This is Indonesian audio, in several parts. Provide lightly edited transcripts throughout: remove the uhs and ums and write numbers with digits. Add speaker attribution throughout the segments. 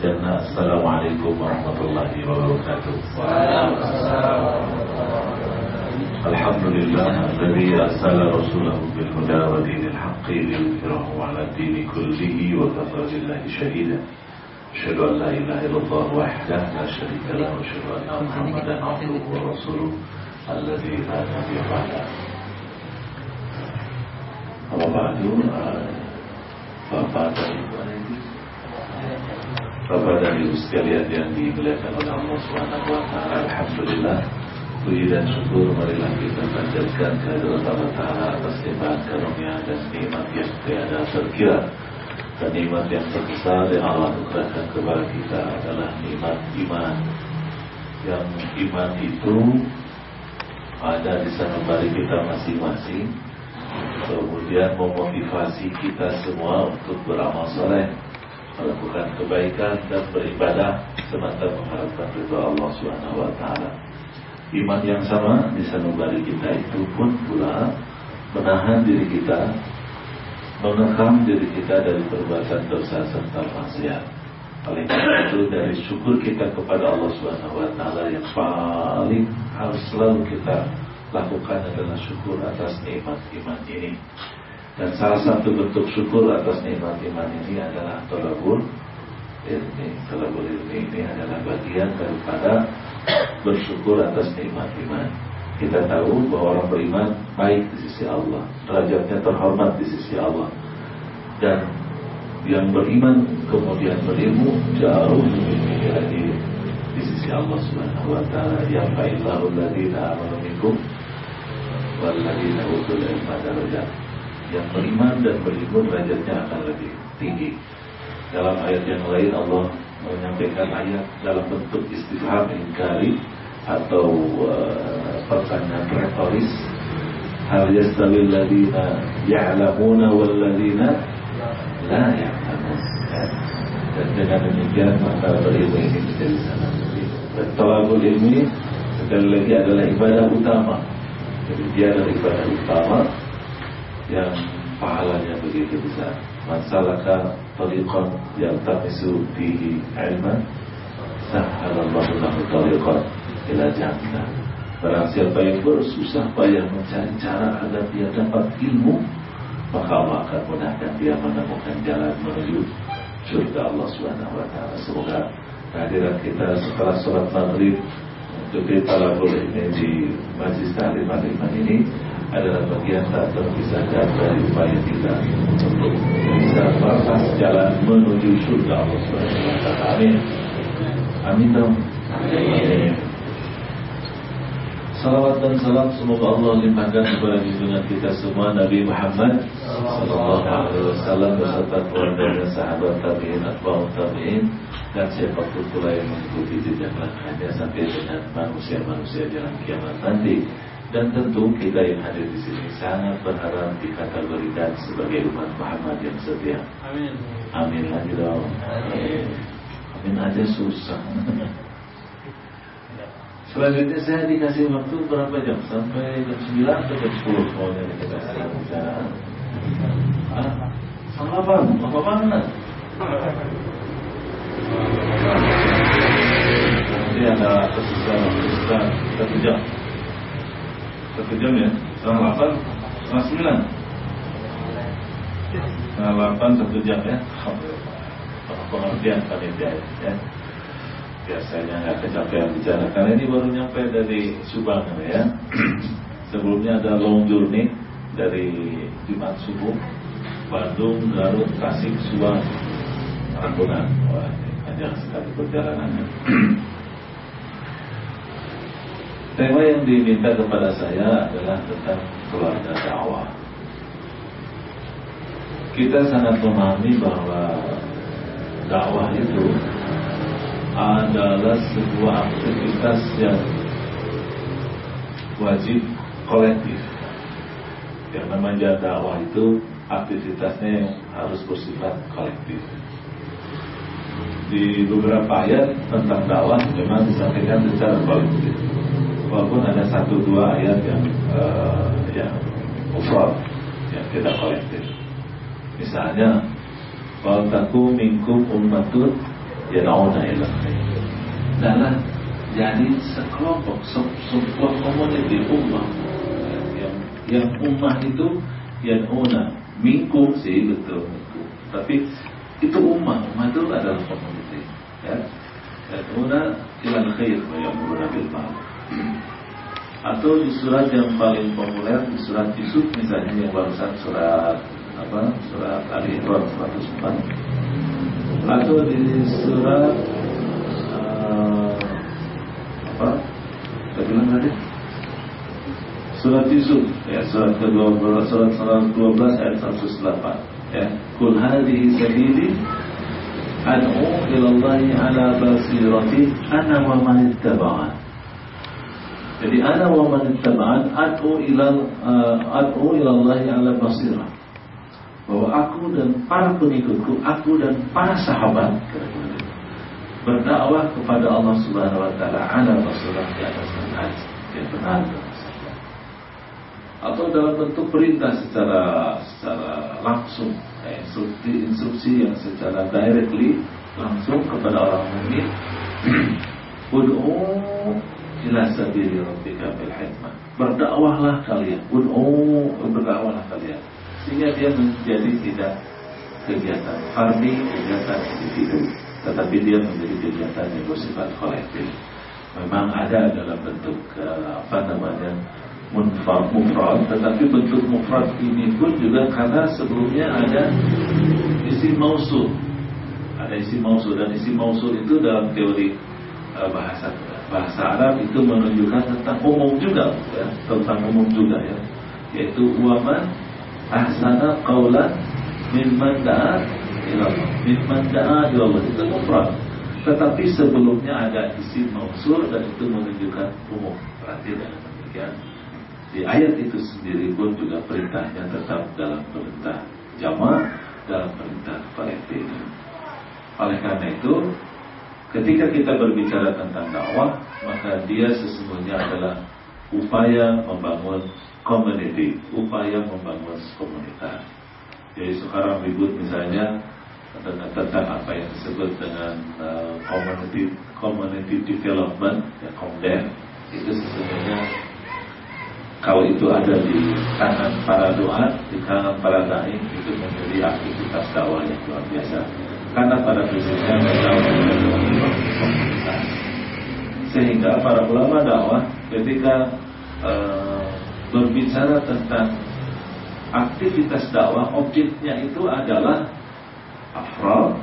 Speaker 1: الجنة. السلام عليكم ورحمة الله وبركاته. الحمد لله الذي أرسل رسوله بالهدى ودين الحق ليظهره على الدين كله وكفى بالله شهيدا. أشهد أن لا إله إلا الله وحده لا شريك له وأشهد أن محمدا عبده ورسوله الذي لا نبي بعده. Apa Bapak dan Ibu sekalian yang dimuliakan oleh Allah Subhanahu wa taala, alhamdulillah, puji dan syukur marilah kita panjatkan kehadirat Allah Taala atas nikmat karunia dan nikmat yang tiada terkira. Dan nikmat yang terbesar yang Allah anugerahkan kepada kita adalah nikmat iman. Yang iman itu ada di sanubari kita masing-masing, kemudian memotivasi kita semua untuk beramal saleh, melakukan kebaikan dan beribadah semata mengharapkan ridha Allah Subhanahu wa taala. Iman yang sama di sanubari kita itu pun pula menahan diri kita, mengekang diri kita dari perbuatan dosa serta maksiat. Oleh karena itu, dari syukur kita kepada Allah Subhanahu wa taala yang paling harus selalu kita lakukan adalah syukur atas nikmat iman ini. Dan salah satu bentuk syukur atas nikmat iman ini adalah thalabul ilmi. Thalabul ilmi ini adalah bagian daripada bersyukur atas nikmat iman. Kita tahu bahwa orang beriman baik di sisi Allah, derajatnya terhormat di sisi Allah. Dan yang beriman kemudian berilmu jauh lebih tinggi lagi di sisi Allah Subhanahu wa taala. Ya fa'illahu alladziina aamanu minkum walladziina utul ilma darajat. Yang beriman dan berilmu derajatnya akan lebih tinggi. Dalam ayat yang lain Allah menyampaikan ayat dalam bentuk istifham inkari atau pertanyaan retoris, hal yastawil ladzina ya'lamuna wal ladzina la ya'lamun. Dan dengan demikian maka berilmu ini menjadi sangat penting. Dan thalabul ilmi sekali lagi adalah ibadah utama. Jadi dia adalah ibadah utama yang pahalanya begitu besar. Man salaka tariqan yaltamisu fihi ilman sahhalallahu lahu tariqan ila jannah. Barang siapa yang bersusah payah mencari cara agar dia dapat ilmu, maka Allah akan mudahkan dia menemukan jalan menuju surga Allah Subhanahu wa taala. Semoga kehadiran kita setelah sholat maghrib untuk talabul ilmi di Majlis Ta'lim Al-Iman ini adalah bagian tak terpisahkan dari upaya kita untuk bisa merampas jalan menuju surga Allah Subhanahu wa taala. Amin. Amin dong. Amin. Salawat dan salam semoga Allah limpahkan kepada junjungan kita semua Nabi Muhammad sallallahu alaihi wasallam beserta keluarga dan sahabat tabi'in, atba'ut tabi'in, dan siapapun pula yang mengikuti jejak langkahnya sampai dengan manusia-manusia jalan kiamat nanti. Dan tentu kita yang hadir di sini sangat berharap dikategorikan sebagai umat Muhammad yang setia. Amin. Amin lagi dong. Amin. Amin aja susah. Selanjutnya saya dikasih waktu berapa jam? Sampai jam 9 atau jam 10 maunya kita kasih bicara. Apa banget? Nanti ada kesusahan 1 jam. 1 jam ya? Setengah 8, setengah 9. Setengah 8, 1 jam ya? Pengertian panitia ya. Biasanya nggak kecapean bicara karena ini baru nyampe dari Subang ya. Sebelumnya ada long journey dari Jumat subuh, Bandung, Garut, Tasik, Subang, Ragunan. Wah, panjang sekali perjalanannya. Tema yang diminta kepada saya adalah tentang keluarga dakwah. Kita sangat memahami bahwa dakwah itu adalah sebuah aktivitas yang wajib kolektif. Yang namanya dakwah itu aktivitasnya yang harus bersifat kolektif. Di beberapa ayat tentang dakwah memang disampaikan secara kolektif. Walaupun ada 1-2 ayat yang mufrad yang tidak kolektif. Misalnya, "Wal takum minkum ummatun yad'una ila khair. Dalam jadi sekelompok, sebuah komunitas ummah, yang ummah itu yad'una minkum sih betul, tapi itu ummah itu adalah komunitas, ya. Yad'una ila khair wa ya'muruna bil ma'ruf. Atau di surat yang paling populer, di surat Yusuf misalnya, yang barusan surat Ali Imran 104, atau di surat saya bilang tadi surat Yusuf, ya, surat ke-12, surat 12 ayat 108, ya. Qul hadhihi sabili ad'u ila Allahi ala basiratin ana wa man ittaba'an. Jadi ana wa man ittaba'an ad'u ila Allahi ala basirah. Bahwa aku dan para pengikutku, aku dan para sahabat berdakwah kepada Allah Subhanahu wa taala ala basirah, di atas manhaj yang benar. Atau dalam bentuk perintah secara langsung, instruksi yang secara directly langsung kepada orang mukmin. Ud'u ila sabili rabbika bil hikmah. Berdakwahlah kalian, berdakwahlah kalian. Sehingga dia menjadi tidak kegiatan fardi, kegiatan individu, tetapi dia menjadi kegiatan yang bersifat kolektif. Memang ada dalam bentuk mufrad, tetapi bentuk mufrad ini pun juga karena sebelumnya ada isim mausul. Ada isim mausul, dan isim mausul itu dalam teori bahasa Arab itu menunjukkan tentang umum juga, ya, tentang umum juga, ya, yaitu waman ahsana qaulan mimman da'a ila Allah, itu mufrad. Tetapi sebelumnya ada isim mausul dan itu menunjukkan umum. Berarti dalam demikian di ayat itu sendiri pun juga perintahnya tetap dalam perintah jama', dalam perintah kolektif. Oleh karena itu, ketika kita berbicara tentang dakwah, maka dia sesungguhnya adalah upaya membangun community, upaya membangun komunitas. Jadi sekarang ribut misalnya tentang apa yang disebut dengan community development, ya, Komdev. Itu sesungguhnya kalau itu ada di tangan para doa, di tangan para dai, itu menjadi aktivitas dakwah yang luar biasa. Karena pada prinsipnya mereka komunitas. Sehingga para ulama dakwah ketika berbicara tentang aktivitas dakwah, objeknya itu adalah afrad,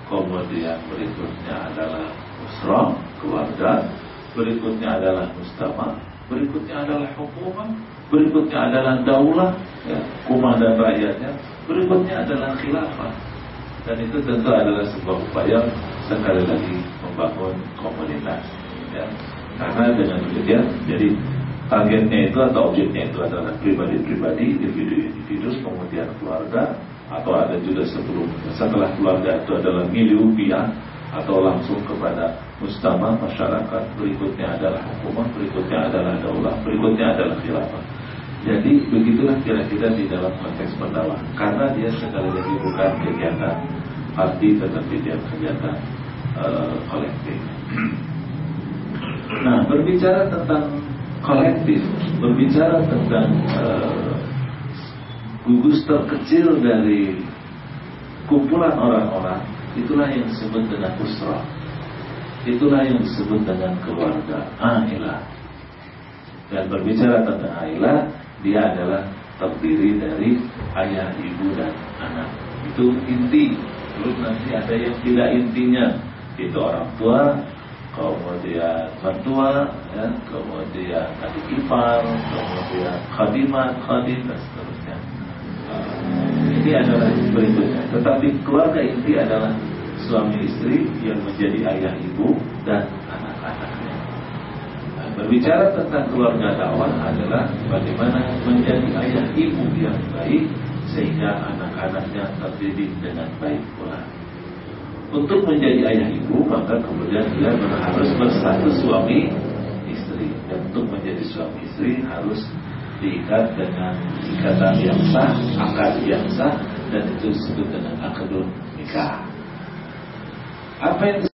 Speaker 1: kemudian berikutnya adalah usrah, keluarga, berikutnya adalah mujtama', berikutnya adalah hukumah, berikutnya adalah daulah, ya, umat dan rakyatnya, berikutnya adalah khilafah. Dan itu tentu adalah sebuah upaya sekali lagi membangun komunitas, ya. Karena dengan demikian, jadi targetnya itu atau objeknya itu adalah pribadi-pribadi, individu-individu, kemudian keluarga, atau ada juga setelah keluarga itu adalah miliupiah, atau langsung kepada mujtama, masyarakat, berikutnya adalah hukumah, berikutnya adalah daulah, berikutnya adalah khilafah. Jadi begitulah kira-kira di dalam konteks berdakwah. Karena dia sekali lagi bukan kegiatan parti, tetapi dia kegiatan kolektif. Nah, berbicara tentang kolektif, berbicara tentang gugus terkecil dari kumpulan orang-orang, itulah yang disebut dengan usrah. Itulah yang disebut dengan keluarga, ailah. Dan berbicara tentang ailah, dia adalah terdiri dari ayah, ibu, dan anak. Itu inti. Terus nanti ada yang tidak intinya, itu orang tua, kemudian mertua, ya, kemudian adik ipar, kemudian khadimat, khadim, dan seterusnya. Ini adalah berikutnya. Tetapi keluarga inti adalah suami istri yang menjadi ayah, ibu, dan anak-anaknya. Berbicara tentang keluarga dakwah adalah bagaimana menjadi ayah ibu yang baik sehingga anak-anaknya terdidik dengan baik pula. Untuk menjadi ayah ibu, maka kemudian dia harus berstatus suami istri. Dan untuk menjadi suami istri harus diikat dengan ikatan yang sah, akad yang sah, dan itu disebut dengan akadun nikah. Apa yang